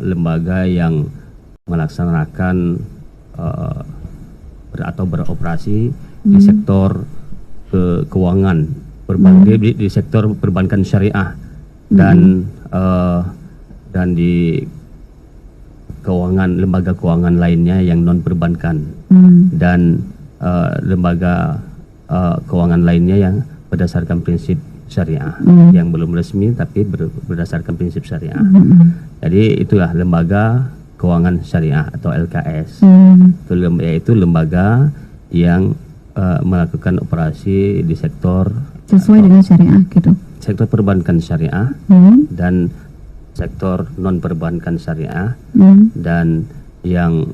lembaga yang melaksanakan atau beroperasi di sektor keuangan berbagai di sektor perbankan syariah dan di lembaga keuangan lainnya yang non perbankan dan lembaga keuangan lainnya yang berdasarkan prinsip syariah yang belum resmi tapi berdasarkan prinsip syariah. Jadi itulah lembaga keuangan syariah atau LKS. Yaitu lembaga yang melakukan operasi di sektor sesuai dengan syariah gitu. Sektor perbankan syariah dan sektor non perbankan syariah dan yang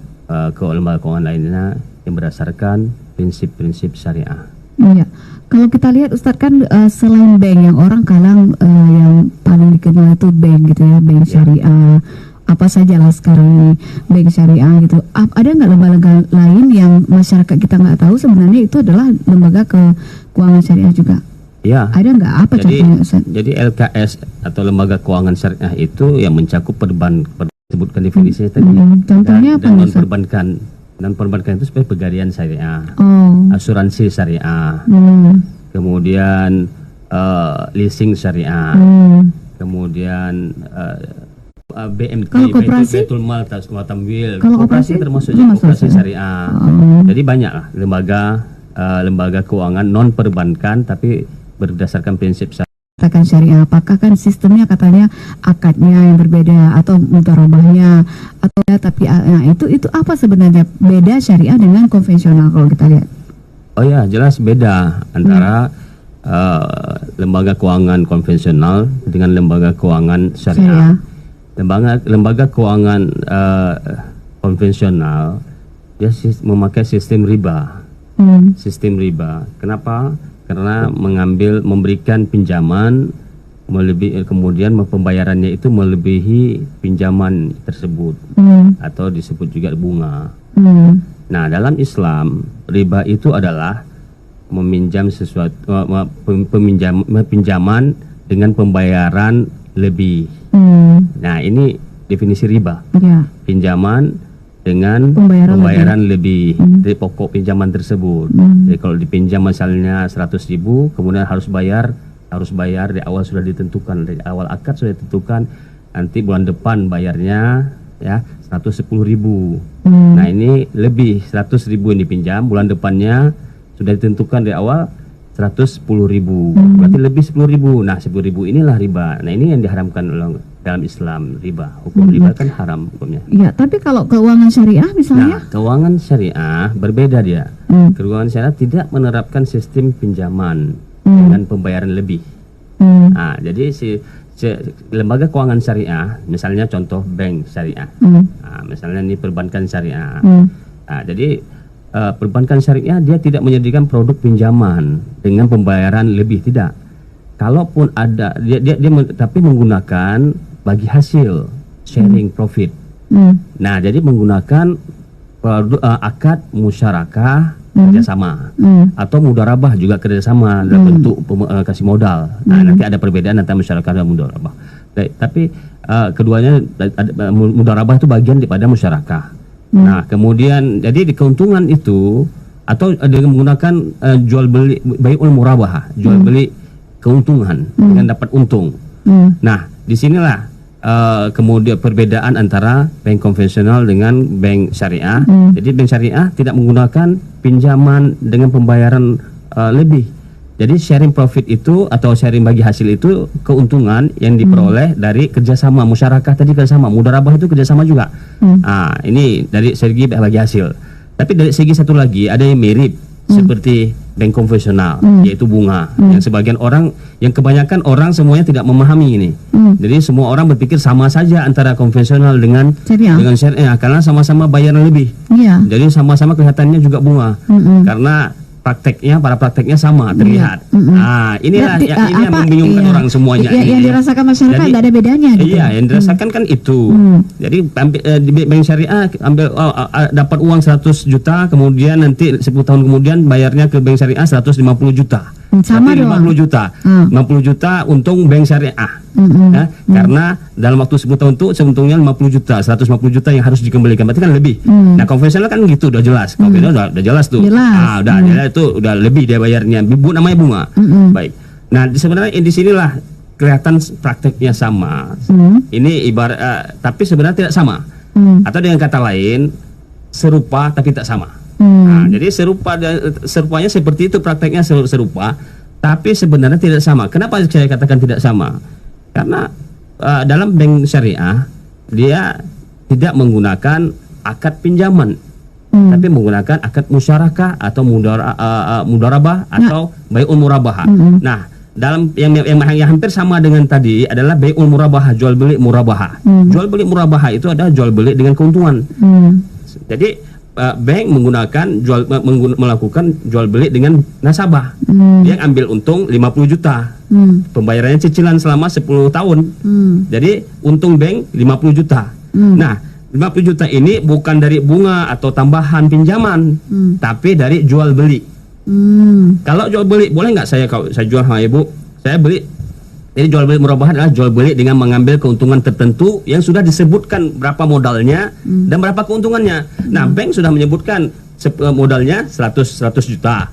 lembaga keuangan lainnya yang berdasarkan prinsip-prinsip syariah. Iya. Kalau kita lihat Ustadz kan selain bank yang orang kadang yang paling dikenal itu bank gitu ya, bank syariah. Apa sajalah sekarang ini bank syariah gitu. Ada nggak lembaga lain yang masyarakat kita nggak tahu sebenarnya itu adalah lembaga keuangan syariah juga? Ya. Ada nggak apa contohnya Ustaz? Jadi LKS atau lembaga keuangan syariah itu yang mencakup sebutkan definisinya tadi. Contohnya apa? Dan non perbankan itu seperti pegadaian syariah, asuransi syariah, kemudian leasing syariah, kemudian BMT, kalau koperasi, Baitul Mal Tamwil, kalau koperasi termasuk koperasi syariah. Jadi banyak lah lembaga keuangan non perbankan tapi berdasarkan prinsip syariah. Apakah kan sistemnya katanya akadnya yang berbeda atau mudharabahnya atau tapi itu apa sebenarnya beda syariah dengan konvensional kalau kita lihat? Oh ya, jelas beda antara lembaga keuangan konvensional dengan lembaga keuangan syariah. Lembaga keuangan konvensional dia memakai sistem riba. Sistem riba. Kenapa? Karena memberikan pinjaman kemudian pembayarannya itu melebihi pinjaman tersebut atau disebut juga bunga. Nah, dalam Islam riba itu adalah meminjam pinjaman dengan pembayaran lebih. Nah, ini definisi riba. Pinjaman dengan pembayaran lebih dari pokok pinjaman tersebut. Jadi kalau dipinjam misalnya 100.000, kemudian harus bayar di awal sudah ditentukan, dari awal akad sudah ditentukan, nanti bulan depan bayarnya ya 110.000. Nah, ini lebih 100.000 yang dipinjam, bulan depannya sudah ditentukan dari awal 110.000. Berarti lebih 10.000. Nah, 10.000 inilah riba. Nah, ini yang diharamkan dalam Islam, riba. Hukum riba kan haram hukumnya. Iya, tapi kalau keuangan syariah misalnya? Nah, keuangan syariah berbeda dia. Keuangan syariah tidak menerapkan sistem pinjaman dengan pembayaran lebih. Nah, jadi lembaga keuangan syariah, misalnya contoh bank syariah. Nah, misalnya ini perbankan syariah. Nah, jadi perbankan syariah dia tidak menyediakan produk pinjaman dengan pembayaran lebih, tidak. Kalaupun ada dia tapi menggunakan bagi hasil, sharing profit. Nah, jadi menggunakan akad musyarakah kerjasama atau mudharabah juga kerjasama dalam bentuk kasih modal. Nah, nanti ada perbedaan antara musyarakah dan mudharabah. Tapi keduanya mudharabah itu bagian daripada musyarakah. Nah, kemudian jadi di keuntungan itu atau dengan menggunakan jual beli bai'ul murabahah, jual beli keuntungan dengan dapat untung. Nah, disinilah kemudian perbedaan antara bank konvensional dengan bank syariah. Jadi bank syariah tidak menggunakan pinjaman dengan pembayaran lebih. Jadi sharing profit itu atau sharing bagi hasil itu keuntungan yang diperoleh dari kerjasama musyarakah tadi, kerjasama mudharabah itu kerjasama juga. Ini dari segi bagi hasil. Tapi dari segi satu lagi ada yang mirip seperti bank konvensional, yaitu bunga. Yang sebagian orang, yang kebanyakan orang semuanya tidak memahami ini. Jadi semua orang berpikir sama saja antara konvensional dengan syariah karena sama-sama bayaran lebih. Jadi sama-sama kelihatannya juga bunga. Karena para prakteknya sama terlihat. Nah, inilah ini yang membingungkan orang semuanya. Yang dirasakan masyarakat tidak ada bedanya. Gitu. Iya, yang dirasakan kan itu. Jadi di bank syariah dapat uang 100 juta, kemudian nanti 10 tahun kemudian bayarnya ke bank syariah 150 juta. Sama tapi 50 doang. juta. 50 juta untung bank syariah. Ya, karena dalam waktu 10 tahun itu seuntungnya 50 juta, 150 juta yang harus dikembalikan. Berarti kan lebih. Nah, konvensional kan gitu udah jelas. Konvensional udah jelas tuh. Jelas. Jelas itu udah lebih dia bayarnya. Namanya bunga. Baik. Nah, sebenarnya di sinilah kelihatan prakteknya sama. Ini ibarat tapi sebenarnya tidak sama. Atau dengan kata lain serupa tapi tak sama. Nah, jadi serupanya seperti itu, prakteknya serupa tapi sebenarnya tidak sama. Kenapa saya katakan tidak sama? Karena dalam bank syariah dia tidak menggunakan akad pinjaman, tapi menggunakan akad musyarakah atau mudarabah atau bai'ul murabahah. Nah, dalam yang hampir sama dengan tadi adalah bai'ul murabahah, jual beli murabahah. Jual beli murabahah itu adalah jual beli dengan keuntungan. Jadi bank melakukan jual beli dengan nasabah. Dia ambil untung 50 juta. Pembayarannya cicilan selama 10 tahun. Jadi untung bank 50 juta. Nah, 50 juta ini bukan dari bunga atau tambahan pinjaman, tapi dari jual beli. Kalau jual beli, boleh nggak saya jual sama ibu? Saya beli. Jadi jual beli murabahah adalah jual beli dengan mengambil keuntungan tertentu yang sudah disebutkan berapa modalnya dan berapa keuntungannya. Nah, bank sudah menyebutkan modalnya 100 juta.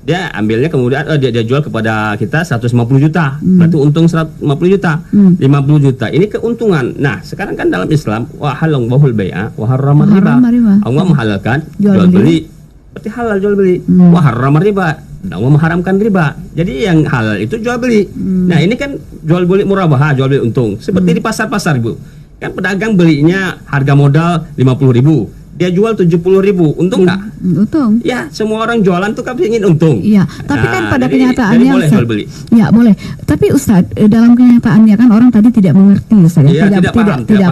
Dia ambilnya kemudian dia jual kepada kita 150 juta. Berarti untung 150 juta. 50 juta ini keuntungan. Nah, sekarang kan dalam Islam wa halalun bahul bai'a wa harrama riba. Allah menghalalkan jual beli. Berarti halal jual beli. Wa harrama riba. Allah mengharamkan riba. Jadi yang halal itu jual beli. Nah, ini kan jual beli murabahah, jual beli untung. Seperti di pasar-pasar, Bu. Kan pedagang belinya harga modal 50.000. Dia jual 70.000. Untung nggak? Untung. Ya, semua orang jualan tuh kan ingin untung. Iya, tapi kan pada jadi kenyataannya boleh jual beli. Ya, boleh. Tapi Ustadz, dalam kenyataannya kan orang tadi tidak mengerti, Ustadz. Ya, tidak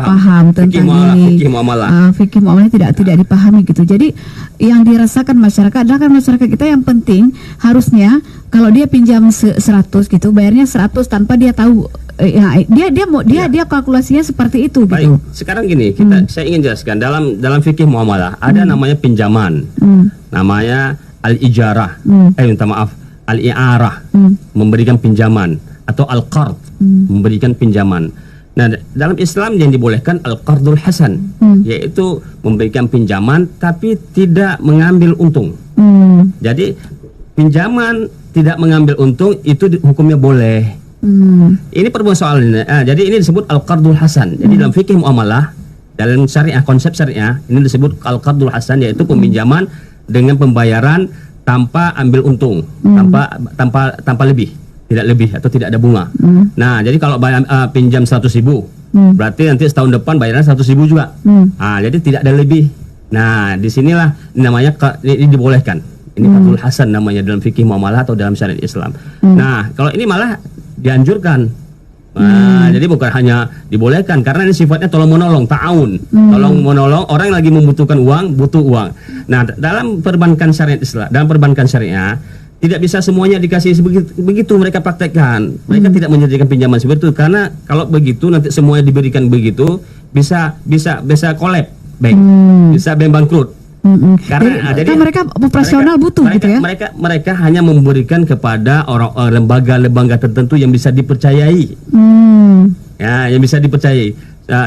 paham tentang ini. Fikih muamalah. Fikih muamalah tidak dipahami gitu. Jadi yang dirasakan masyarakat adalah kan masyarakat kita yang penting harusnya kalau dia pinjam 100 gitu, bayarnya 100 tanpa dia tahu dia kalkulasinya seperti itu. Baik, gitu. Sekarang gini, saya ingin jelaskan dalam fikih muamalah ada namanya pinjaman, namanya al-ijarah, minta maaf, al-i'arah, memberikan pinjaman, atau al-qard, memberikan pinjaman. Nah, dalam Islam yang dibolehkan al-qardul hasan, yaitu memberikan pinjaman tapi tidak mengambil untung. Jadi pinjaman tidak mengambil untung itu hukumnya boleh. Ini permasalahannya. Jadi ini disebut al-qardul hasan. Jadi dalam fikih muamalah, dalam syariah, konsep syariah, ini disebut al-qardul hasan, yaitu peminjaman dengan pembayaran tanpa ambil untung, tanpa lebih, tidak lebih atau tidak ada bunga. Nah, jadi kalau pinjam 100.000, berarti nanti setahun depan bayaran 100.000 juga. Jadi tidak ada lebih. Nah, disinilah namanya ini dibolehkan. Ini qardul hasan namanya dalam fikih muamalah atau dalam syariat Islam. Nah, kalau ini malah dianjurkan. Jadi bukan hanya dibolehkan, karena ini sifatnya tolong menolong, ta'awun. Tolong menolong orang yang lagi membutuhkan uang, butuh uang. Nah, dalam perbankan syariat Islam, dalam perbankan syariah tidak bisa semuanya dikasih begitu mereka praktekkan. Mereka tidak menyediakan pinjaman seperti itu, karena kalau begitu nanti semuanya diberikan begitu bisa collab bank. Bisa bank bangkrut. Karena jadi mereka operasional butuh gitu ya. Mereka hanya memberikan kepada orang lembaga tertentu yang bisa dipercayai. Ya, yang bisa dipercayai.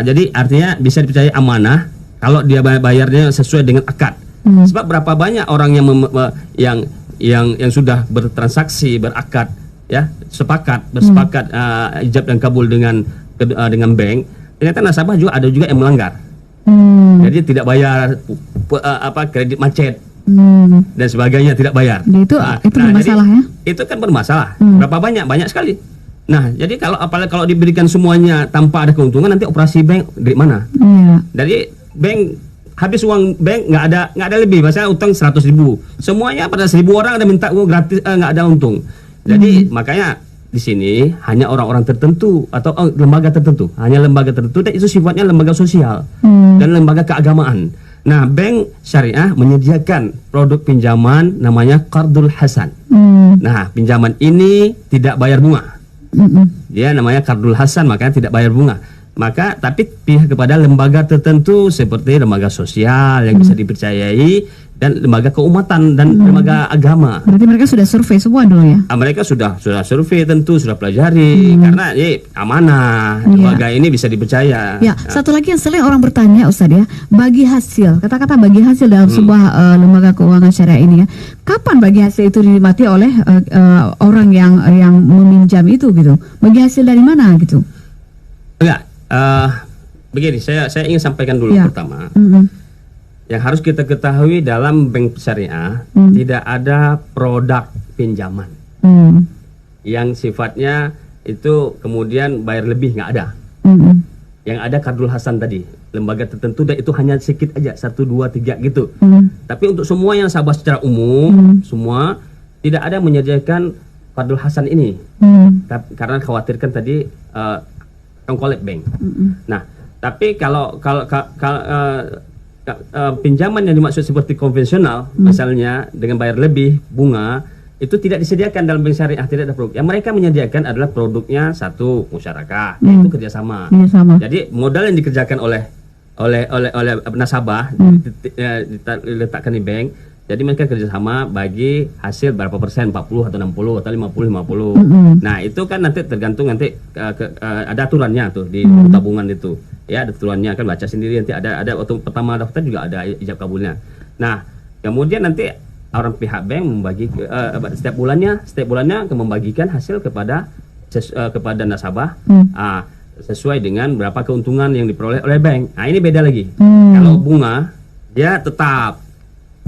Jadi artinya bisa dipercayai amanah kalau dia bayarnya sesuai dengan akad. Sebab berapa banyak orang yang sudah bertransaksi, berakad, ya, bersepakat ijab dan kabul dengan bank, ternyata nasabah juga ada juga yang melanggar. Jadi tidak bayar kredit macet dan sebagainya, tidak bayar. Itu bermasalah ya? Itu kan bermasalah. Berapa banyak? Banyak sekali. Nah, jadi apalagi kalau diberikan semuanya tanpa ada keuntungan, nanti operasi bank dari mana? Jadi bank habis uang bank nggak ada lebih. Misalnya utang 100.000, semuanya pada 1.000 orang ada minta uang gratis, nggak ada untung. Jadi makanya di sini hanya orang-orang tertentu atau lembaga tertentu, dan itu sifatnya lembaga sosial dan lembaga keagamaan. Nah, bank syariah menyediakan produk pinjaman namanya Qardul Hasan. Nah, pinjaman ini tidak bayar bunga. Dia namanya Qardul Hasan, makanya tidak bayar bunga. Maka tapi pihak kepada lembaga tertentu seperti lembaga sosial yang bisa dipercayai dan lembaga keumatan dan lembaga agama. Berarti mereka sudah survei semua dulu ya? Mereka sudah survei tentu, sudah pelajari karena amanah lembaga ini bisa dipercaya. Ya, satu lagi yang sering orang bertanya Ustadz ya, bagi hasil, kata-kata bagi hasil dalam sebuah lembaga keuangan syariah ini ya, kapan bagi hasil itu dinikmati oleh orang yang meminjam itu gitu? Bagi hasil dari mana gitu? Enggak, begini, saya ingin sampaikan dulu pertama. Yang harus kita ketahui dalam bank syariah tidak ada produk pinjaman yang sifatnya itu kemudian bayar lebih, nggak ada. Yang ada Qardul Hasan tadi, lembaga tertentu dan itu hanya sedikit aja, 1, 2, 3 gitu. Tapi untuk semua yang nasabah secara umum semua tidak ada menyediakan Qardul Hasan ini karena khawatirkan tadi collect bank. Nah, tapi kalau pinjaman yang dimaksud seperti konvensional, misalnya dengan bayar lebih bunga, itu tidak disediakan dalam bank syariah, tidak ada produk. Yang mereka menyediakan adalah produknya satu musyarakah, yaitu kerjasama. Jadi modal yang dikerjakan oleh nasabah diletakkan di bank. Jadi mereka kerjasama bagi hasil berapa persen, 40 atau 60 atau 50. Nah itu kan nanti tergantung nanti ada aturannya tuh di tabungan itu. Ya ada aturannya, kan baca sendiri nanti ada waktu pertama daftar juga ada ijab kabulnya. Nah kemudian nanti orang pihak bank membagi setiap bulannya membagikan hasil kepada nasabah sesuai dengan berapa keuntungan yang diperoleh oleh bank. Nah ini beda lagi. Kalau bunga dia tetap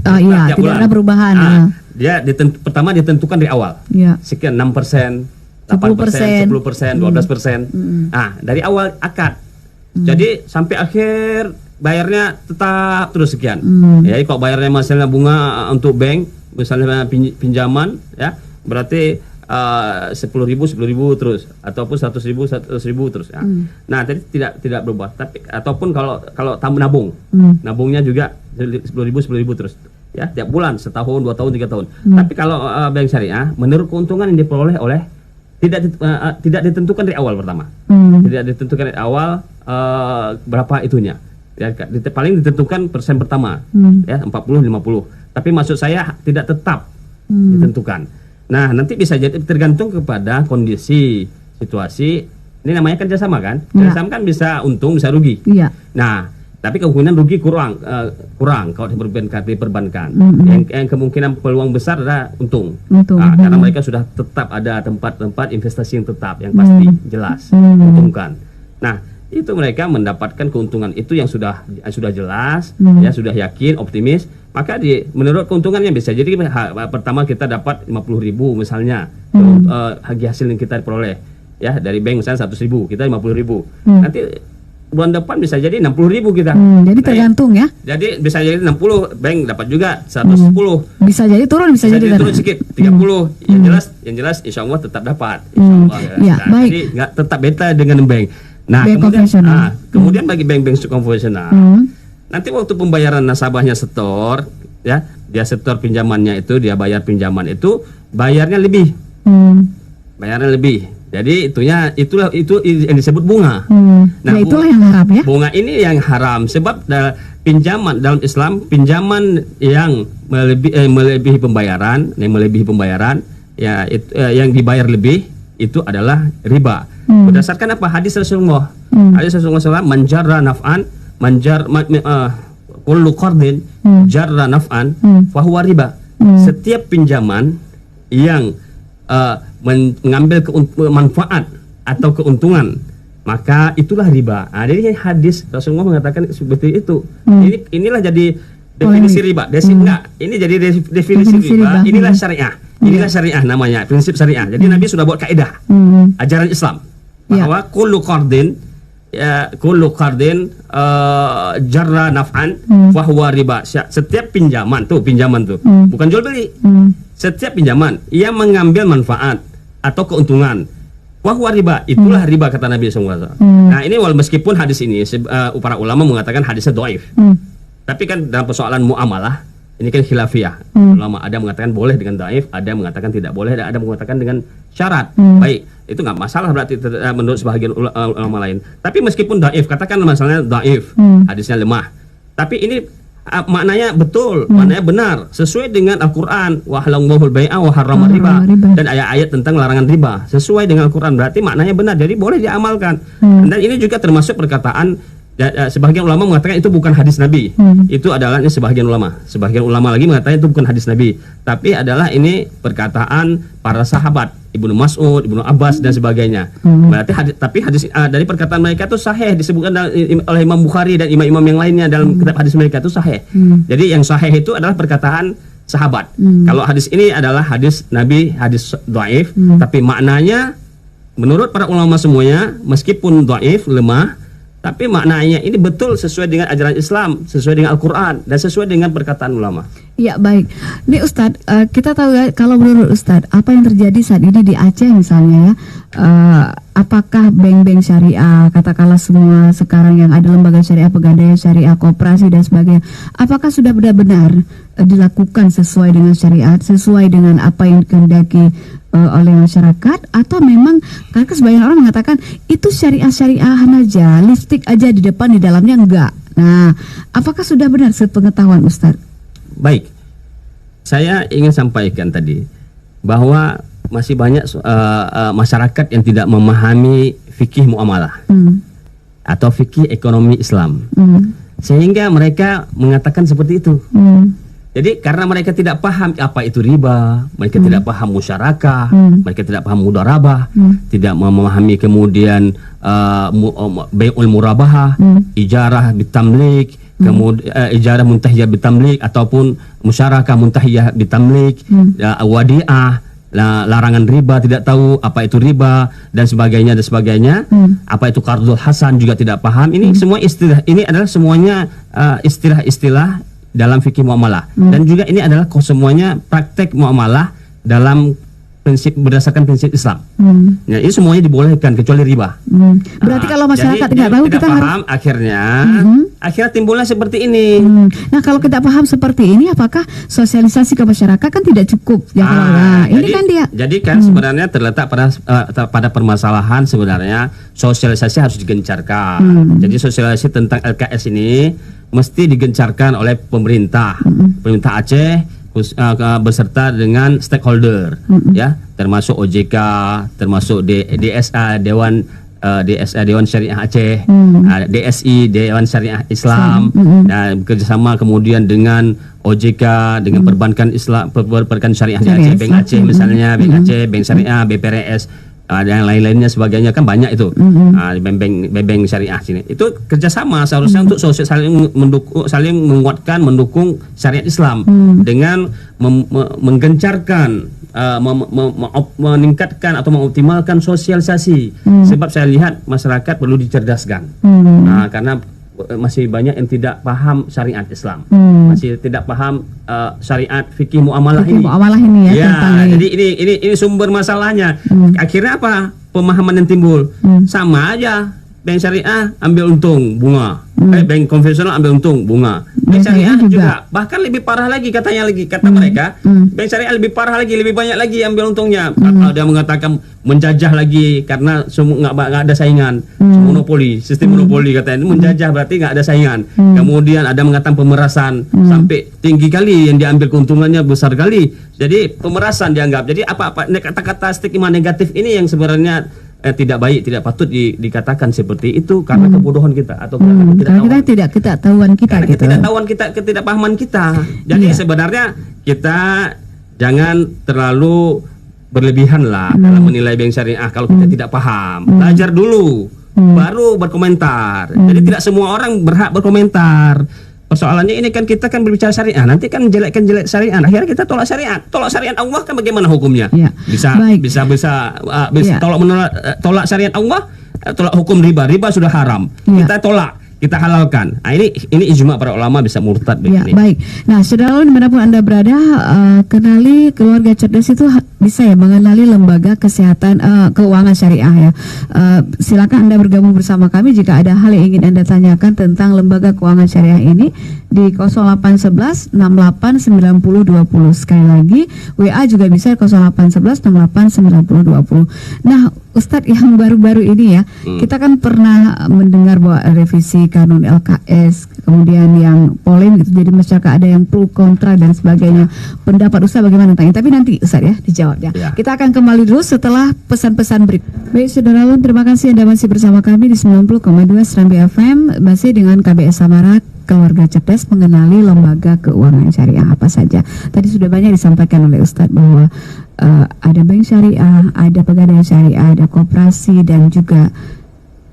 tidak ada perubahan. Pertama ditentukan dari awal. Sekian 6%, 8%, 10%, 12%. Nah, dari awal akad. Jadi sampai akhir bayarnya tetap terus sekian. Jadi kalau bayarnya misalnya bunga untuk bank, misalnya pinjaman ya, berarti 10.000 terus ataupun 100.000 terus ya. Nah, tadi tidak berubah. Tapi ataupun kalau nabung. Nabungnya juga 10.000 terus. Ya, tiap bulan, setahun, 2 tahun, 3 tahun. Tapi kalau bank syariah, menurut keuntungan yang diperoleh oleh tidak ditentukan dari awal pertama. Tidak ditentukan dari awal berapa itunya. Ya, paling ditentukan persen pertama, ya 40-50. Tapi maksud saya tidak tetap ditentukan. Nah, nanti bisa jadi tergantung kepada kondisi, situasi. Ini namanya kerjasama kan? Kerjasama kan bisa untung, bisa rugi. Nah, tapi kemungkinan rugi kurang kalau diperbankan. Yang kemungkinan peluang besar adalah untung. Karena mereka sudah tetap ada tempat-tempat investasi yang tetap, yang pasti, jelas, menguntungkan. Nah, itu mereka mendapatkan keuntungan itu yang sudah jelas, ya sudah yakin, optimis. Maka menurut keuntungannya bisa jadi pertama kita dapat 50.000 misalnya hasil yang kita peroleh ya dari bank misalnya 100.000, kita 50.000. Nanti bulan depan bisa jadi 60.000 kita. Jadi tergantung ya. Jadi bisa jadi 60, bank dapat juga 110. Bisa jadi turun, bisa jadi turun sedikit 30. Yang jelas insya Allah tetap dapat. Ya, baik. Jadi nggak tetap beda dengan bank. Nah, kemudian bagi bank-bank konvensional, nanti waktu pembayaran nasabahnya setor, ya, dia setor pinjamannya itu, dia bayar pinjaman itu, bayarnya lebih. Bayarnya lebih. Jadi itu yang disebut bunga. Nah, itulah yang haram ya. Bunga ini yang haram sebab pinjaman dalam Islam, pinjaman yang melebihi pembayaran, ya yang dibayar lebih itu adalah riba. Berdasarkan apa? Hadis Rasulullah. Hadis Rasulullah SAW, manjarra naf'an, kullu qardin jarra naf'an fahuwa riba. Setiap pinjaman yang mengambil manfaat atau keuntungan, maka itulah riba. Jadi hadis Rasulullah mengatakan seperti itu. Inilah jadi definisi riba. Ini jadi definisi riba. Inilah syariah. Inilah syariah namanya, prinsip syariah. Jadi Nabi sudah buat kaidah ajaran Islam bahwa kullu qardin jarra naf'an fahuwa riba. Setiap pinjaman tuh bukan jual beli. Setiap pinjaman yang mengambil manfaat atau keuntungan, fahuwa riba, itulah riba kata Nabi SAW. Nah, ini meskipun hadis ini para ulama mengatakan hadisnya dhaif. Tapi kan dalam persoalan muamalah ini kan khilafiyah. Ulama ada mengatakan boleh dengan dhaif, ada mengatakan tidak boleh, ada mengatakan dengan syarat. Baik, itu nggak masalah berarti menurut sebagian ulama lain. Tapi meskipun dhaif, katakan misalnya dhaif, hadisnya lemah. Tapi ini maknanya betul, maknanya benar, sesuai dengan Al-Qur'an, wa halallahu al-bai'a wa harrama riba, dan ayat-ayat tentang larangan riba sesuai dengan Al-Qur'an, berarti maknanya benar. Jadi boleh diamalkan. Dan ini juga termasuk perkataan sebagian ulama mengatakan itu bukan hadis Nabi. Itu adalah sebagian ulama. Sebagian ulama lagi mengatakan itu bukan hadis Nabi, tapi adalah ini perkataan para sahabat, Ibnu Mas'ud, Ibnu Abbas dan sebagainya. Berarti tapi hadis dari perkataan mereka itu sahih, disebutkan oleh Imam Bukhari dan imam-imam yang lainnya dalam kitab hadis mereka itu sahih. Jadi yang sahih itu adalah perkataan sahabat. Kalau hadis ini adalah hadis Nabi, hadis dhaif, tapi maknanya menurut para ulama semuanya meskipun dhaif, lemah, tapi maknanya ini betul sesuai dengan ajaran Islam, sesuai dengan Al-Quran, dan sesuai dengan perkataan ulama. Ya, baik. Ini Ustadz, kita tahu ya, kalau menurut Ustadz, apa yang terjadi saat ini di Aceh misalnya ya, apakah bank-bank syariah, katakanlah semua sekarang yang ada lembaga syariah, pegadaian syariah, koperasi dan sebagainya, apakah sudah benar-benar dilakukan sesuai dengan syariat, sesuai dengan apa yang dikehendaki oleh masyarakat, atau memang karena sebagian orang mengatakan itu syariah-syariahan aja, listrik aja di depan, di dalamnya enggak. Nah, apakah sudah benar sepengetahuan Ustadz? Baik, saya ingin sampaikan tadi bahwa masih banyak masyarakat yang tidak memahami fikih muamalah atau fikih ekonomi Islam, sehingga mereka mengatakan seperti itu. Jadi karena mereka tidak paham apa itu riba, mereka tidak paham musyarakah, mereka tidak paham mudharabah, tidak memahami kemudian bai'ul murabahah, ijarah bitamlik, kemudian ijarah muntahiyah bitamlik ataupun musyarakah muntahiyah bitamlik, wadi'ah, larangan riba, tidak tahu apa itu riba dan sebagainya. Apa itu qardul hasan juga tidak paham. Ini semua istilah, ini adalah semuanya istilah-istilah dalam fikih muamalah, dan juga ini adalah semuanya praktek muamalah dalam prinsip berdasarkan prinsip Islam. Ya, ini semuanya dibolehkan kecuali riba. Berarti kalau masyarakat tidak tahu, kita kita paham, akhirnya timbulnya seperti ini. Nah, kalau kita paham seperti ini, apakah sosialisasi ke masyarakat kan tidak cukup? Ya, ini kan dia. Jadi kan sebenarnya terletak pada permasalahan, sebenarnya sosialisasi harus digencarkan. Jadi sosialisasi tentang LKS ini mesti digencarkan oleh pemerintah Aceh beserta dengan stakeholder, ya, termasuk OJK, termasuk DSA, Dewan Syariah Aceh, DSI, Dewan Syariah Islam, kerjasama kemudian dengan OJK, dengan perbankan Islam, perbankan syariah di Aceh, Bank Aceh misalnya, Bank Aceh, Bank Syariah, BPRS, yang lain-lainnya sebagainya, kan banyak itu. Bank syariah sini itu kerjasama seharusnya untuk saling mendukung, saling menguatkan, mendukung syariat Islam dengan menggencarkan, meningkatkan atau mengoptimalkan sosialisasi. Sebab saya lihat masyarakat perlu dicerdaskan, karena masih banyak yang tidak paham syariat Islam, masih tidak paham syariat fikih muamalah ini. Ya, jadi ini sumber masalahnya. Akhirnya apa? Pemahaman yang timbul sama aja. Bank syariah ambil untung bunga, bank konvensional ambil untung bunga. Bank syariah juga bahkan lebih parah lagi, kata mereka. Bank syariah lebih parah lagi, lebih banyak lagi ambil untungnya. Dia mengatakan menjajah lagi karena semua nggak ada saingan, monopoli, sistem monopoli katanya. Menjajah berarti nggak ada saingan. Kemudian ada mengatakan pemerasan sampai tinggi kali, yang diambil keuntungannya besar kali. Jadi pemerasan dianggap. Jadi apa kata-kata stigma negatif ini yang sebenarnya tidak baik, tidak patut dikatakan seperti itu karena kebodohan kita atau karena ketidaktahuan kita, karena ketidaktahuan kita, ketidakpahaman kita. Jadi sebenarnya kita jangan terlalu berlebihan lah dalam menilai bank syariah kalau kita tidak paham. Belajar dulu, baru berkomentar. Jadi tidak semua orang berhak berkomentar. Persoalannya ini kan kita kan berbicara syariah, nanti kan jelek syariah, akhirnya kita tolak syariat Allah kan bagaimana hukumnya? Bisa tolak syariat Allah, tolak hukum riba sudah haram, kita tolak. kita halalkan. Nah, ini ijma para ulama bisa murtad Ya, begini. baik. Nah, saudara dimanapun Anda berada, kenali keluarga cerdas itu bisa ya mengenali lembaga kesehatan keuangan syariah ya. Silakan Anda bergabung bersama kami jika ada hal yang ingin Anda tanyakan tentang lembaga keuangan syariah ini di 0811 68 90 20. Sekali lagi, WA juga bisa 0811 68 90 20. Nah, Ustadz, yang baru-baru ini ya, kita kan pernah mendengar bahwa revisi kanun LKS, kemudian yang polemik gitu, jadi masyarakat ada yang pro kontra dan sebagainya. Pendapat Ustadz bagaimana tentang ini? Tapi nanti Ustadz ya dijawab ya. Kita akan kembali dulu setelah pesan-pesan berikut. Baik, saudara, terima kasih Anda masih bersama kami di 90,2 Serambi FM, masih dengan KBS Samara, keluarga cerdas mengenali lembaga keuangan syariah apa saja. Tadi sudah banyak disampaikan oleh Ustadz bahwa ada bank syariah, ada pegadaian syariah, ada koperasi, dan juga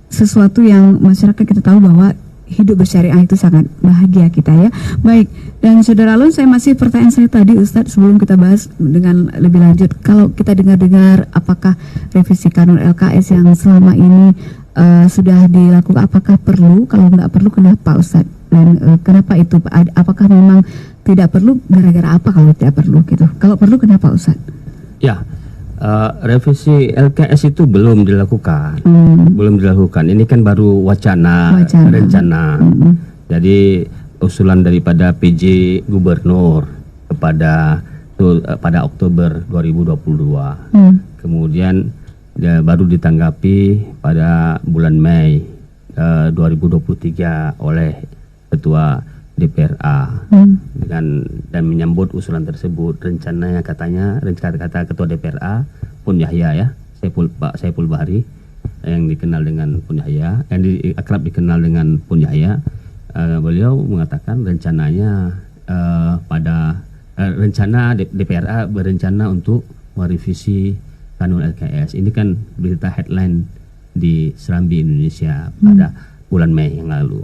sesuatu yang masyarakat kita tahu bahwa hidup bersyariah itu sangat bahagia kita ya. Baik, dan saudara Lun, saya masih pertanyaan saya tadi Ustadz sebelum kita bahas dengan lebih lanjut. Kalau kita dengar-dengar apakah revisi kanun LKS yang selama ini sudah dilakukan, apakah perlu? Kalau nggak perlu, kenapa Ustadz? Dan kenapa itu? Apakah memang tidak perlu? Gara-gara apa kalau tidak perlu gitu? Kalau perlu, kenapa Ustadz? Ya, revisi LKS itu belum dilakukan, belum dilakukan. Ini kan baru wacana. Rencana. Jadi usulan daripada PJ Gubernur pada Oktober 2022. Kemudian baru ditanggapi pada bulan Mei 2023 oleh Ketua DPRA dan menyambut usulan tersebut. Rencananya kata Ketua DPRA Pun Yahya ya, Pak Saiful Bahri, yang dikenal dengan Pun Yahya, yang akrab dikenal dengan Pun Yahya. Beliau mengatakan rencananya rencana DPRA berencana untuk merevisi kanun LKS. Ini kan berita headline di Serambi Indonesia pada bulan Mei yang lalu.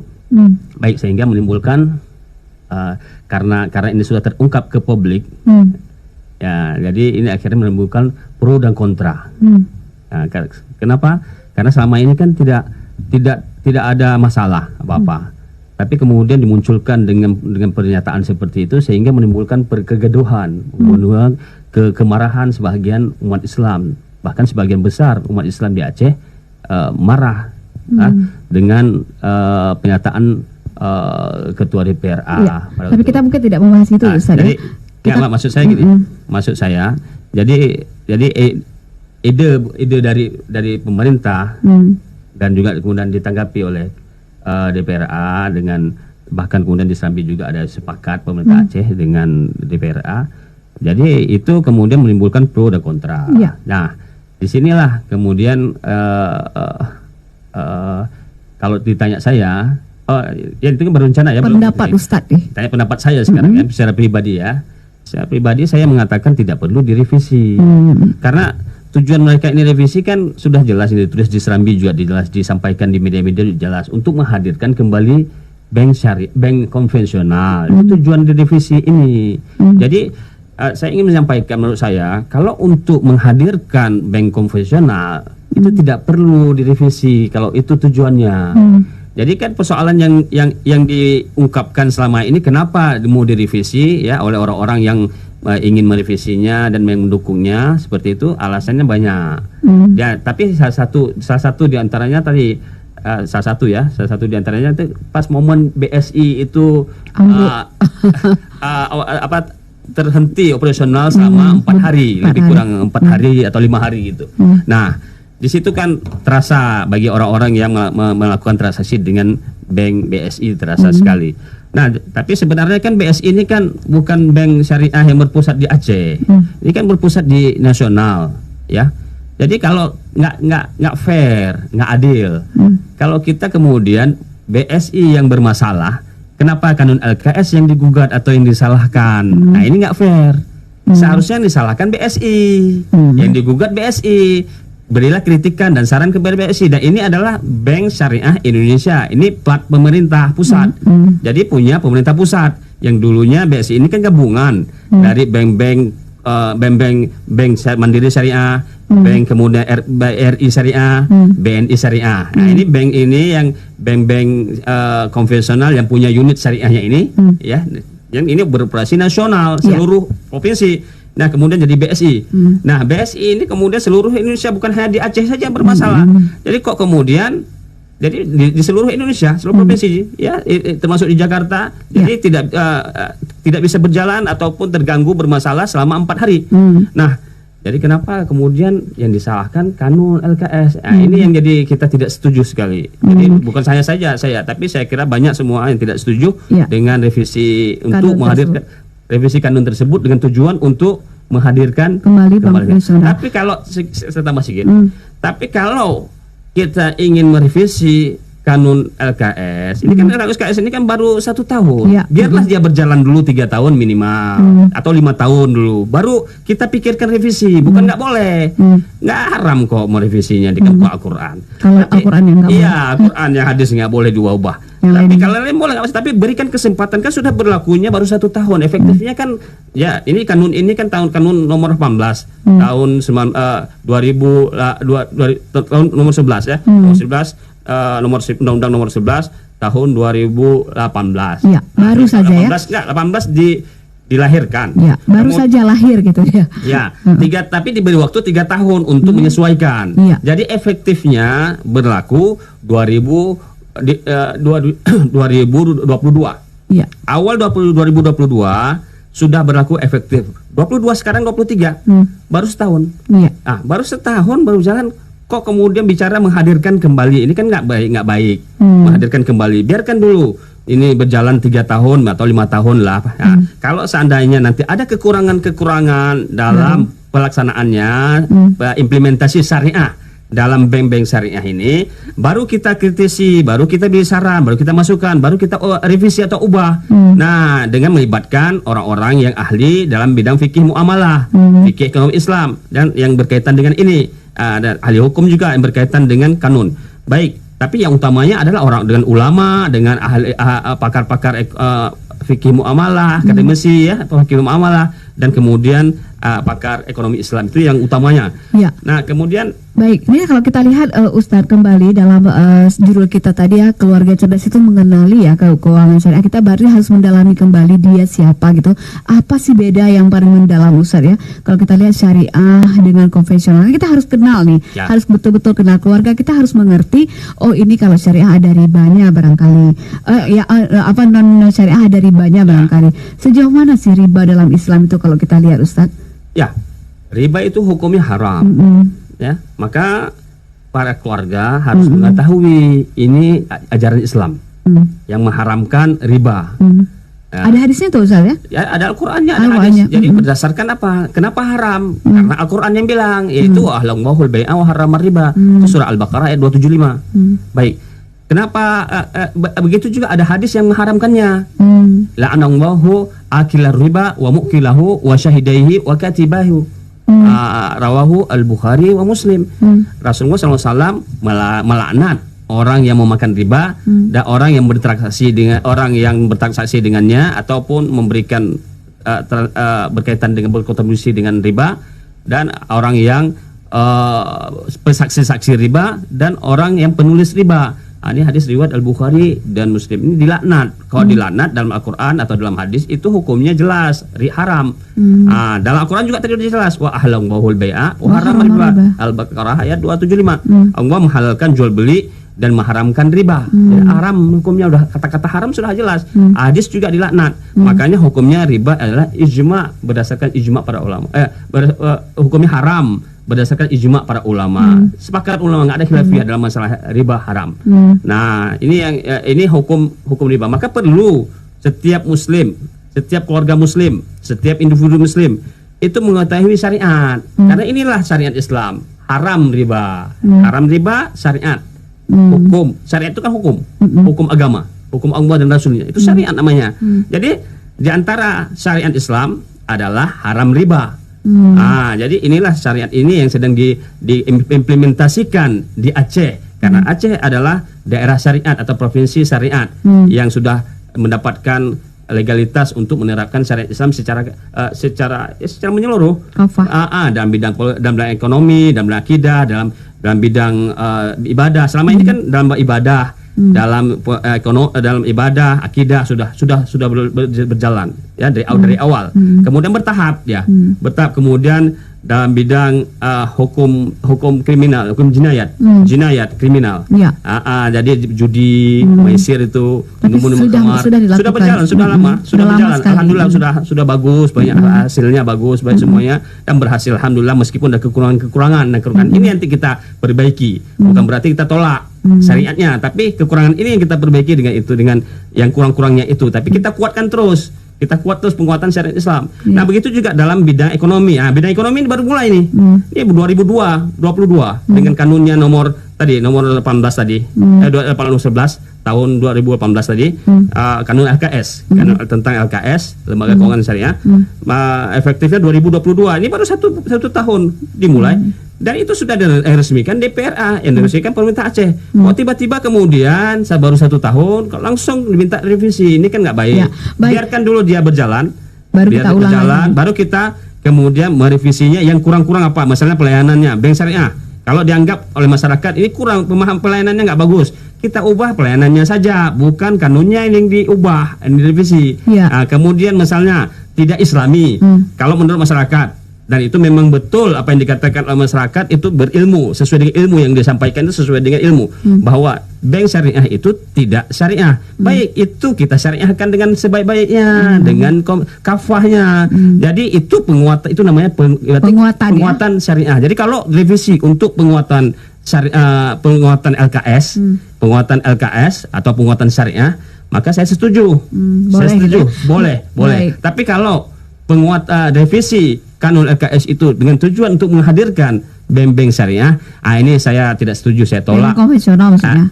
Baik, sehingga menimbulkan karena ini sudah terungkap ke publik, ya, jadi ini akhirnya menimbulkan pro dan kontra. Nah, kenapa? Karena selama ini kan tidak ada masalah apa-apa, tapi kemudian dimunculkan dengan pernyataan seperti itu sehingga menimbulkan kegaduhan, kemarahan sebagian umat Islam, bahkan sebagian besar umat Islam di Aceh marah dengan pernyataan Ketua DPRA. Ya, tapi kita mungkin tidak membahas itu, Ustaz. Jadi, maksud saya gini, maksud saya, jadi ide dari pemerintah dan juga kemudian ditanggapi oleh DPRA dengan bahkan kemudian di Serambi juga ada sepakat pemerintah Aceh dengan DPRA. Jadi itu kemudian menimbulkan pro dan kontra. Ya. Nah, disinilah kemudian kalau ditanya saya, ya itu kan berencana ya. Pendapat Ustadz nih. Tanya pendapat saya sekarang ya, secara pribadi ya. Secara pribadi saya mengatakan tidak perlu direvisi. Karena tujuan mereka ini revisi kan sudah jelas, ini tulis di Serambi juga jelas, disampaikan di media-media jelas, untuk menghadirkan kembali bank syariah, bank konvensional. Itu tujuan direvisi ini. Jadi saya ingin menyampaikan, menurut saya kalau untuk menghadirkan bank konvensional itu tidak perlu direvisi kalau itu tujuannya. Jadi kan persoalan yang diungkapkan selama ini kenapa mau direvisi ya oleh orang-orang yang ingin merevisinya dan mendukungnya seperti itu, alasannya banyak. Ya, tapi salah satu diantaranya tadi salah satu diantaranya itu pas momen BSI itu terhenti operasional selama 4 hari, lebih kurang 4 hari atau 5 hari gitu. Nah, di situ kan terasa bagi orang-orang yang melakukan transaksi dengan bank BSI terasa sekali. Nah, tapi sebenarnya kan BSI ini kan bukan bank syariah yang berpusat di Aceh. Ini kan berpusat di nasional, ya. Jadi kalau nggak fair, nggak adil. Kalau kita kemudian BSI yang bermasalah, kenapa kanun LKS yang digugat atau yang disalahkan? Nah, ini nggak fair. Seharusnya yang disalahkan BSI, yang digugat BSI. Berilah kritikan dan saran kepada BSI, dan ini adalah Bank Syariah Indonesia, ini plat pemerintah pusat. Jadi punya pemerintah pusat, yang dulunya BSI ini kan gabungan dari bank-bank bank Mandiri Syariah, bank kemudian BRI Syariah, BNI Syariah. Nah, ini bank ini yang bank-bank konvensional yang punya unit syariahnya ini, ya, yang ini beroperasi nasional seluruh provinsi. Nah, kemudian jadi BSI. Nah, BSI ini kemudian seluruh Indonesia, bukan hanya di Aceh saja yang bermasalah. Jadi kok kemudian jadi di seluruh Indonesia, seluruh provinsi, ya, termasuk di Jakarta, jadi tidak bisa berjalan ataupun terganggu bermasalah selama 4 hari. Nah, jadi kenapa kemudian yang disalahkan kanun LKS? Nah, ini yang jadi kita tidak setuju sekali. Jadi bukan saya saja, tapi saya kira banyak semua yang tidak setuju dengan revisi untuk menghadirkan revisi kanun tersebut dengan tujuan untuk menghadirkan kembali. Tapi kalau saya tambah sedikit, tapi kalau kita ingin merevisi kanun LKS, ini kan LKS ini kan baru 1 tahun. Biarlah dia berjalan dulu 3 tahun minimal atau 5 tahun dulu, baru kita pikirkan revisi. Bukan nggak boleh, nggak haram kok merevisinya di Al-Quran. Kalau Al-Quran yang nggak boleh. Iya, Al-Quran yang hadis nggak boleh diubah. Tapi kalau lain boleh, tapi berikan kesempatan, kan sudah berlakunya baru 1 tahun. Efektifnya kan, ya, ini kanun kanun nomor 18 tahun 2000 tahun nomor 11 ya, nomor 11 undang-undang nomor 11 tahun 2018. Ya, baru saja 18, ya. 18 dilahirkan. Ya, baru saja lahir gitu ya. Ya, tapi diberi waktu 3 tahun untuk menyesuaikan. Jadi efektifnya berlaku 2022. Ya. Awal 2022 sudah berlaku efektif. 22 sekarang 23. Baru setahun. Ya. Baru setahun baru jalan. Kok kemudian bicara menghadirkan kembali? Ini kan nggak baik. Menghadirkan kembali. Biarkan dulu ini berjalan 3 tahun atau 5 tahun lah. Nah, kalau seandainya nanti ada kekurangan dalam pelaksanaannya, implementasi syariah dalam bank-bank syariah ini, baru kita kritisi, baru kita beri saran, baru kita masukkan, baru kita revisi atau ubah. Nah, dengan melibatkan orang-orang yang ahli dalam bidang fikih muamalah, fikih ekonomi Islam, dan yang berkaitan dengan ini. Dan ahli hukum juga yang berkaitan dengan kanun. Baik, tapi yang utamanya adalah orang dengan ulama, dengan ahli pakar-pakar fikih muamalah, akademisi ya, atau fikih muamalah, dan kemudian pakar ekonomi Islam, itu yang utamanya. Ya. Nah, kemudian baik, ini kalau kita lihat Ustadz kembali dalam judul kita tadi ya, keluarga cerdas itu mengenali ya keuangan syariah. Kita berarti harus mendalami kembali dia siapa gitu. Apa sih beda yang paling mendalam Ustadz ya? Kalau kita lihat syariah dengan konvensional, kita harus kenal nih, harus betul-betul kenal keluarga. Kita harus mengerti, oh ini kalau syariah ada ribanya barangkali, non syariah ada ribanya barangkali. Sejauh mana sih riba dalam Islam itu kalau kita lihat Ustadz? Ya, riba itu hukumnya haram. Ya, maka para keluarga harus mengetahui ini ajaran Islam yang mengharamkan riba. Ada hadisnya tuh Ustaz ya? Ya, ada Al-Qur'annya, ada hadis. Jadi berdasarkan apa? Kenapa haram? Karena Al-Qur'an yang bilang, yaitu ahlallahu al-bai'a wa harrama riba. Itu surah Al-Baqarah ayat 275. Baik. Kenapa begitu juga ada hadis yang mengharamkannya? La'anallahu akilar riba wa mukilahu wa syahidaihi wa katibahu. Rawahu Al-Bukhari wa Muslim. Rasulullah SAW melaknat orang yang memakan riba dan orang yang bertransaksi dengannya ataupun memberikan berkaitan dengan berkontribusi dengan riba, dan orang yang pesaksi-saksi riba, dan orang yang penulis riba. Ini hadis riwayat Al-Bukhari dan Muslim. Ini dilaknat. Kalau dilaknat dalam Al-Quran atau dalam hadis itu hukumnya jelas, haram. Dalam Al-Quran juga tadi jelas, wa ahlallahu al-bai'a wa harrama riba. Al-Baqarah ayat 275. Allah menghalalkan jual beli dan mengharamkan riba. Haram hukumnya, udah kata-kata haram sudah jelas. Hadis juga dilaknat. Makanya hukumnya riba adalah ijma, berdasarkan ijma para ulama. Hukumnya haram berdasarkan ijma para ulama. Sepakat ulama, nggak ada khilafiyah dalam masalah riba haram. Nah, ini hukum riba. Maka perlu setiap muslim, setiap keluarga muslim, setiap individu muslim itu mengetahui syariat. Karena inilah syariat Islam. Haram riba. Haram riba syariat. Hukum syariat itu kan hukum agama, hukum Allah dan Rasulnya, itu syariat namanya. Jadi di antara syariat Islam adalah haram riba. Jadi inilah syariat ini yang sedang diimplementasikan di Aceh, karena Aceh adalah daerah syariat atau provinsi syariat yang sudah mendapatkan legalitas untuk menerapkan syariat Islam secara menyeluruh. Dalam bidang ekonomi, dalam bidang akidah, dalam bidang ibadah. Selama ini kan dalam ibadah, dalam ibadah, akidah sudah berjalan ya dari awal. Kemudian bertahap ya. Bertahap kemudian dalam bidang hukum kriminal, hukum jinayat kriminal. Ya. Jadi judi, maisir itu, minum khamar sudah berjalan, sudah lama, sudah berjalan. Alhamdulillah sudah bagus, banyak hasilnya bagus, baik semuanya dan berhasil alhamdulillah meskipun ada kekurangan. Ini nanti kita perbaiki. Bukan berarti kita tolak syariatnya, tapi kekurangan ini yang kita perbaiki dengan yang kurang-kurangnya itu, tapi kita kuatkan terus. Kita kuat terus penguatan syariat Islam. Nah, begitu juga dalam bidang ekonomi. Bidang ekonomi ini baru mulai nih. Ini 2022 dengan kanunnya nomor 18 tadi. 11 tahun 2018 tadi. Kanun LKS, kanun tentang LKS, Lembaga Keuangan Syariah. Efektifnya 2022. Ini baru satu tahun dimulai. Dan itu sudah diresmikan DPRA, yang diresmikan pemerintah Aceh. Kok tiba-tiba kemudian baru 1 tahun kok langsung diminta revisi? Ini kan nggak baik. Biarkan dulu dia berjalan, baru kita kemudian merevisinya yang kurang-kurang apa. Misalnya pelayanannya, bank syariah. Kalau dianggap oleh masyarakat ini kurang, pemahaman pelayanannya nggak bagus, kita ubah pelayanannya saja, bukan kanunnya yang diubah, yang direvisi. Kemudian misalnya tidak Islami, kalau menurut masyarakat. Dan itu memang betul apa yang dikatakan oleh masyarakat itu berilmu, sesuai dengan ilmu yang disampaikan itu sesuai dengan ilmu, bahwa bank syariah itu tidak syariah. Baik, itu kita syariahkan dengan sebaik-baiknya, dengan kafahnya. Jadi itu penguatan, itu namanya penguatan syariah. Jadi kalau revisi untuk penguatan LKS, penguatan LKS atau penguatan syariah, maka saya setuju. Saya setuju. Boleh. Tapi kalau revisi kanun LKS itu dengan tujuan untuk menghadirkan bank-bank syariah, ini saya tidak setuju, saya tolak. Bank konvensional maksudnya?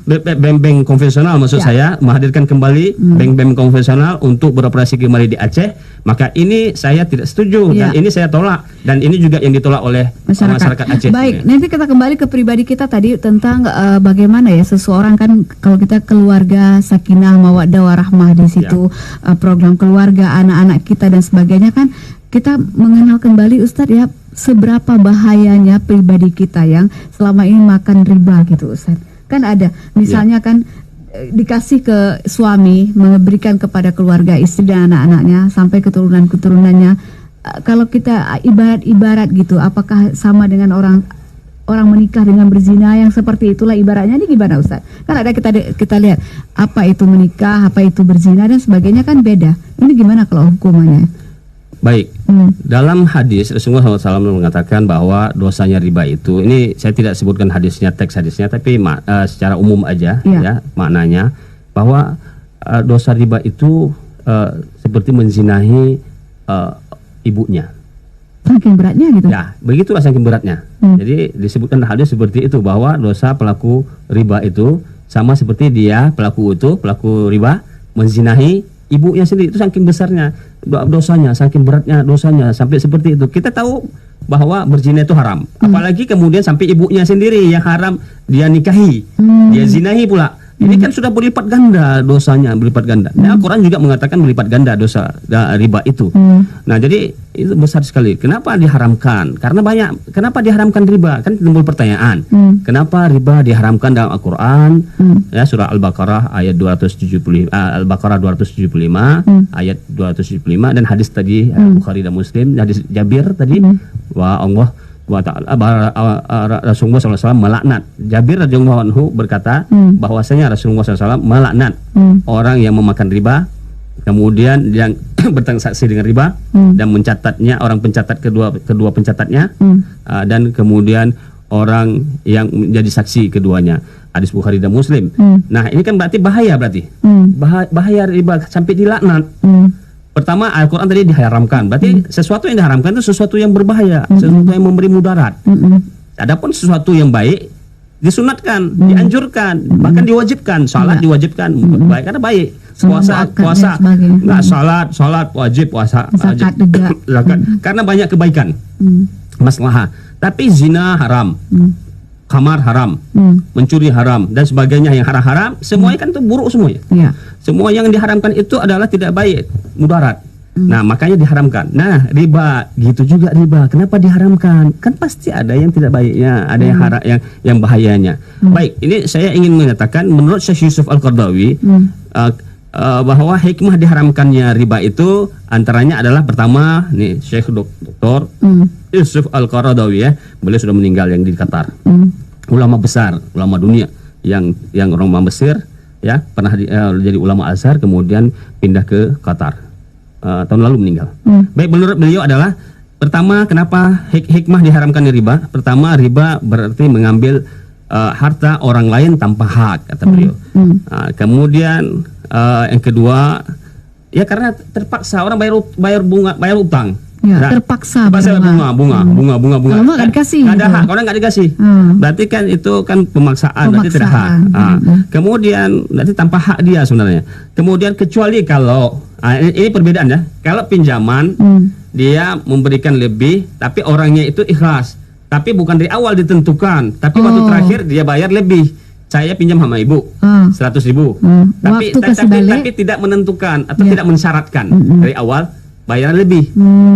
Bank konvensional maksud saya, menghadirkan kembali bank-bank konvensional untuk beroperasi kembali di Aceh, maka ini saya tidak setuju dan ini saya tolak, dan ini juga yang ditolak oleh masyarakat Aceh. Baik, nanti kita kembali ke pribadi kita tadi tentang bagaimana ya seseorang kan, kalau kita keluarga sakinah mawaddah warahmah di situ, program keluarga, anak-anak kita dan sebagainya kan, kita mengenal kembali Ustadz ya, seberapa bahayanya pribadi kita yang selama ini makan riba gitu Ustadz. Kan ada misalnya kan dikasih ke suami, memberikan kepada keluarga istri dan anak-anaknya sampai keturunan-keturunannya. Kalau kita ibarat gitu, apakah sama dengan orang menikah dengan berzina yang seperti itulah ibaratnya? Ini gimana Ustadz? Kan ada kita lihat apa itu menikah, apa itu berzina dan sebagainya kan beda. Ini gimana kalau hukumannya? Baik, dalam hadis Rasulullah SAW mengatakan bahwa dosanya riba itu, ini saya tidak sebutkan hadisnya, teks hadisnya, tapi secara umum aja ya maknanya, bahwa dosa riba itu seperti menzinahi ibunya. Saking beratnya gitu? Ya, begitulah saking beratnya. Jadi disebutkan hadis seperti itu, bahwa dosa pelaku riba itu sama seperti dia pelaku riba menzinahi ibunya sendiri. Itu saking besarnya dosanya, saking beratnya dosanya sampai seperti itu. Kita tahu bahwa berzina itu haram, apalagi kemudian sampai ibunya sendiri yang haram dia nikahi, dia zinahi pula. Ini kan sudah berlipat ganda dosanya, berlipat ganda. Nah, Al-Quran juga mengatakan berlipat ganda dosa riba itu. Nah, jadi itu besar sekali. Kenapa diharamkan? Karena kenapa diharamkan riba? Kan timbul pertanyaan. Kenapa riba diharamkan dalam Al-Quran? Ya, surah Al-Baqarah ayat 275, Al-Baqarah 275 ayat 275, dan hadis tadi Bukhari dan Muslim, hadis Jabir tadi, wa Allah Rasulullah SAW melaknat. Jabir radhiyallahu anhu berkata bahwasanya Rasulullah SAW melaknat orang yang memakan riba, kemudian yang bertransaksi dengan riba dan mencatatnya, orang pencatat kedua pencatatnya, dan kemudian orang yang menjadi saksi keduanya. Hadis Bukhari dan Muslim. Nah, ini kan berarti bahaya, bahaya riba sampai dilaknat. Pertama, Al-Quran tadi diharamkan. Berarti sesuatu yang diharamkan itu sesuatu yang berbahaya, sesuatu yang memberi mudarat. Adapun sesuatu yang baik disunatkan, dianjurkan, bahkan diwajibkan. Salat diwajibkan, baik karena baik. Puasa enggak, salat wajib, puasa zakat juga. Zakat karena banyak kebaikan. Maslahah. Tapi zina haram. Khamar haram, mencuri haram, dan sebagainya yang haram-haram, semuanya kan itu buruk semuanya. Semua yang diharamkan itu adalah tidak baik. mudarat. Nah, makanya diharamkan. Nah, riba gitu juga riba. Kenapa diharamkan? Kan pasti ada yang tidak baiknya, ada yang bahayanya. Baik, ini saya ingin mengatakan menurut Syekh Yusuf Al-Qaradawi bahwa hikmah diharamkannya riba itu antaranya adalah pertama, nih Syekh Dr. Yusuf Al-Qaradawi ya, beliau sudah meninggal yang di Qatar. Ulama besar, ulama dunia yang orang Mesir ya, pernah jadi ulama Azhar kemudian pindah ke Qatar. Tahun lalu meninggal. Baik, menurut beliau adalah pertama, kenapa hikmah diharamkan riba? Pertama, riba berarti mengambil harta orang lain tanpa hak, kata beliau. Kemudian yang kedua, ya karena terpaksa orang bayar utang. Ya, terpaksa bunga. Kalau nggak dikasih, nggak ada hak, orang nggak dikasih. Berarti kan itu kan pemaksaan. Berarti tidak hak. Kemudian berarti tanpa hak dia sebenarnya. Kemudian kecuali kalau ini perbedaan ya. Kalau pinjaman dia memberikan lebih, tapi orangnya itu ikhlas. Tapi bukan dari awal ditentukan, tapi waktu terakhir dia bayar lebih. Saya pinjam sama ibu 100.000, tapi tidak menentukan atau tidak mensyaratkan dari awal bayaran lebih,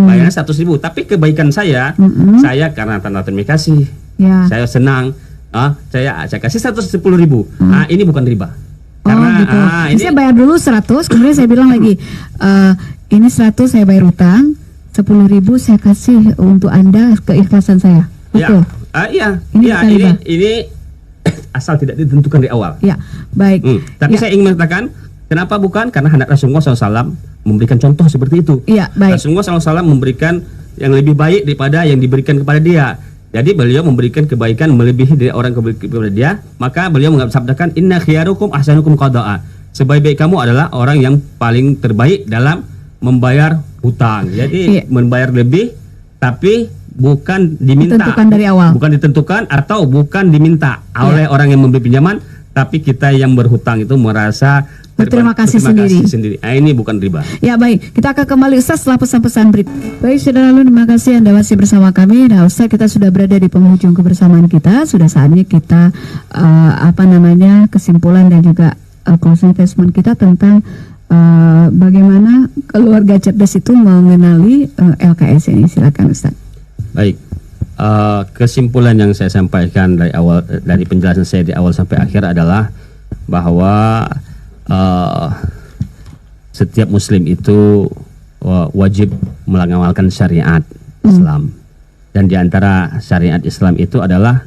bayaran 100.000. Tapi kebaikan saya karena tanda terima kasih, saya senang, saya kasih 110.000. Ini bukan riba. Karena gitu. Ini saya bayar dulu 100, kemudian saya bilang lagi, ini 100 saya bayar utang, 10.000 saya kasih untuk Anda keikhlasan saya. Betul. Ini asal tidak ditentukan di awal. Ya, baik. Tapi saya ingin mengatakan, kenapa bukan? Karena hendak Rasulullah SAW memberikan contoh seperti itu. Iya, baik. Rasulullah SAW memberikan yang lebih baik daripada yang diberikan kepada dia. Jadi beliau memberikan kebaikan melebihi dari orang kepada dia. Maka beliau mensabdakan, inna khiyarukum ahsanukum qada'a. Sebaik-baik kamu adalah orang yang paling terbaik dalam membayar hutang. Jadi membayar lebih, tapi bukan diminta. Ditentukan dari awal. Bukan ditentukan atau bukan diminta oleh orang yang memberi pinjaman, tapi kita yang berhutang itu merasa berterima kasih sendiri. Ini bukan riba. Ya, baik, kita akan kembali Ustaz setelah pesan-pesan berikut. Baik, saudara, terima kasih Anda masih bersama kami. Nah, Ustaz, kita sudah berada di penghujung kebersamaan kita. Sudah saatnya kita kesimpulan dan juga closing statement kita tentang bagaimana keluarga cerdas itu mengenali LKS ini. Silakan Ustaz. Baik. Kesimpulan yang saya sampaikan dari penjelasan saya di awal sampai akhir adalah bahwa setiap muslim itu wajib mengamalkan syariat Islam, dan diantara syariat Islam itu adalah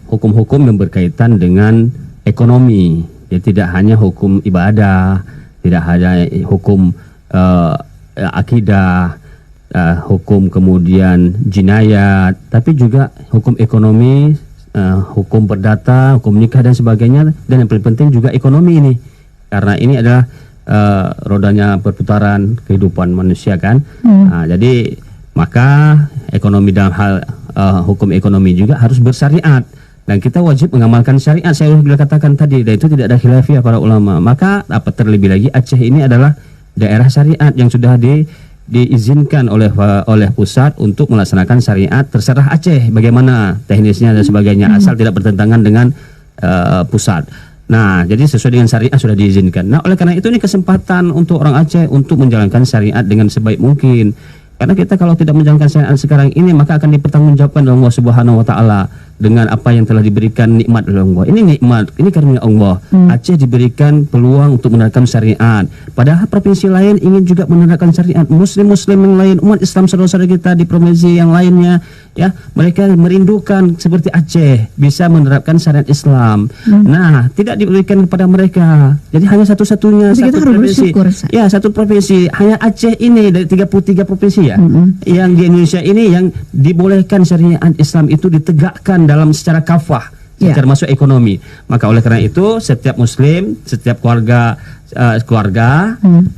hukum-hukum yang berkaitan dengan ekonomi. Ya, tidak hanya hukum ibadah, tidak hanya hukum akidah, hukum kemudian jinayat, tapi juga hukum ekonomi, hukum perdata, hukum nikah dan sebagainya. Dan yang paling penting juga ekonomi ini, karena ini adalah rodanya perputaran kehidupan manusia kan. Jadi maka ekonomi dalam hal hukum ekonomi juga harus bersyariat, dan kita wajib mengamalkan syariat. Saya sudah katakan tadi, dan itu tidak ada khilafiyah para ulama. Maka terlebih lagi Aceh ini adalah daerah syariat yang sudah diizinkan oleh pusat untuk melaksanakan syariat. Terserah Aceh bagaimana teknisnya dan sebagainya, asal tidak bertentangan dengan pusat. Nah, jadi sesuai dengan syariat sudah diizinkan. Nah, oleh karena itu ini kesempatan untuk orang Aceh untuk menjalankan syariat dengan sebaik mungkin. Karena kita kalau tidak menjalankan syariat sekarang ini, maka akan dipertanggungjawabkan oleh Allah Subhanahu wa taala dengan apa yang telah diberikan nikmat oleh Allah. Ini nikmat, ini karunia Allah. Aceh diberikan peluang untuk menerapkan syariat. Padahal provinsi lain ingin juga menerapkan syariat. Muslim-muslim yang lain, umat Islam saudara-saudara kita di provinsi yang lainnya, ya, mereka merindukan seperti Aceh bisa menerapkan syariat Islam. Nah, tidak diberikan kepada mereka. Jadi hanya satu-satunya satu provinsi. Ya, satu provinsi. Hanya Aceh ini dari 33 provinsi ya, yang di Indonesia ini yang dibolehkan syariat Islam itu ditegakkan dalam secara kafah, secara masuk ekonomi. Maka oleh karena itu setiap muslim, setiap keluarga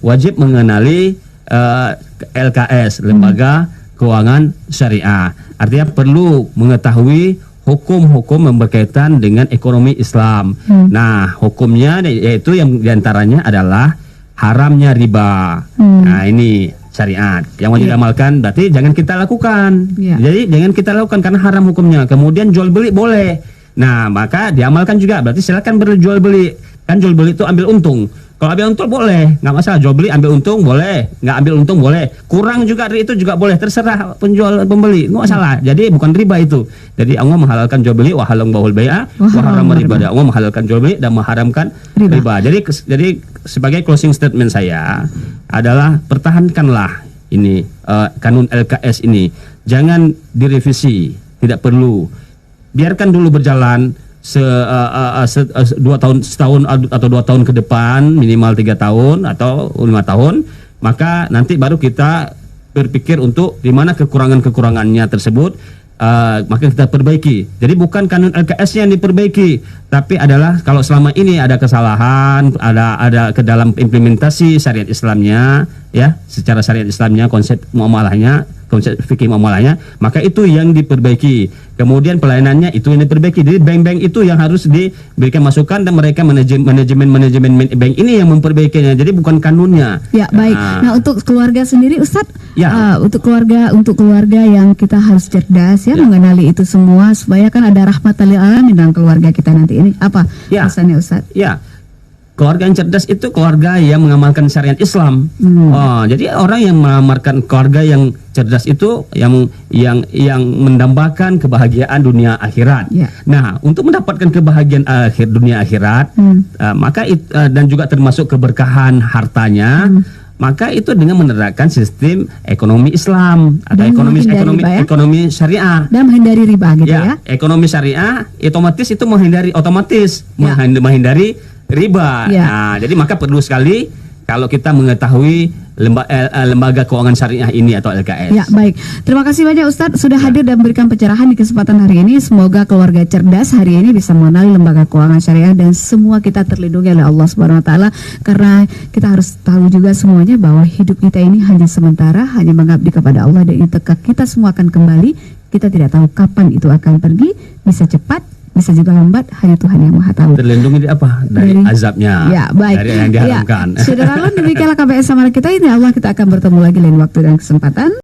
wajib mengenali LKS, lembaga keuangan syariah. Artinya perlu mengetahui hukum-hukum yang berkaitan dengan ekonomi Islam. Nah, hukumnya yaitu yang diantaranya adalah haramnya riba. Nah, ini syariat yang wajib diamalkan, berarti jangan kita lakukan. Jadi jangan kita lakukan karena haram hukumnya. Kemudian jual beli boleh. Nah, maka diamalkan juga, berarti silakan berjual beli. Kan jual beli itu ambil untung. Kalau ambil untung boleh, nggak masalah. Jual beli ambil untung boleh, nggak ambil untung boleh. Kurang juga dari itu juga boleh, terserah penjual pembeli, nggak masalah. Jadi bukan riba itu. Jadi Allah menghalalkan jual beli, wa halalna bahul bai'a, wa harrama riba. Allah menghalalkan jual beli dan mengharamkan riba. Jadi sebagai closing statement saya adalah pertahankanlah ini kanun LKS ini, jangan direvisi, tidak perlu. Biarkan dulu berjalan. 2 tahun, setahun atau 2 tahun ke depan, minimal 3 tahun atau 5 tahun, maka nanti baru kita berpikir untuk di mana kekurangannya tersebut, maka kita perbaiki. Jadi bukan kanun LKS-nya yang diperbaiki, tapi adalah kalau selama ini ada kesalahan, ada ke dalam implementasi syariat Islamnya, ya, secara syariat Islamnya, konsep muamalahnya, konsep fikih muamalahnya, maka itu yang diperbaiki. Kemudian pelayanannya itu yang diperbaiki. Jadi bank-bank itu yang harus diberikan masukan, dan mereka manajemen bank ini yang memperbaikinya. Jadi bukan kanunnya. Ya, baik. Nah, untuk keluarga sendiri Ustadz, untuk keluarga yang kita harus cerdas ya, mengenali itu semua supaya kan ada rahmatan lil alamin dalam keluarga kita nanti ini. Apa pesannya Ustadz? Ya. Keluarga yang cerdas itu keluarga yang mengamalkan syariat Islam. Jadi orang yang mengamalkan keluarga yang cerdas itu yang mendambakan kebahagiaan dunia akhirat. Nah, untuk mendapatkan kebahagiaan dunia akhirat, maka dan juga termasuk keberkahan hartanya, maka itu dengan menerapkan sistem ekonomi Islam atau ekonomi syariah dan menghindari riba gitu ya. Ekonomi syariah otomatis menghindari riba. Nah, jadi maka perlu sekali kalau kita mengetahui lembaga keuangan syariah ini atau LKS. Ya, baik. Terima kasih banyak Ustadz sudah hadir dan memberikan pencerahan di kesempatan hari ini. Semoga keluarga cerdas hari ini bisa mengenali lembaga keuangan syariah dan semua kita terlindungi oleh Allah Subhanahu wa taala, karena kita harus tahu juga semuanya bahwa hidup kita ini hanya sementara, hanya mengabdi kepada Allah, dan kita semua akan kembali. Kita tidak tahu kapan itu akan pergi, bisa cepat, bisa juga lambat, hanya Tuhan yang Maha tahu. Terlindungi dari azabnya, ya, baik. Dari yang diharamkan. Saudara, demikianlah KBS sama kita ini. Allah, kita akan bertemu lagi lain waktu dan kesempatan.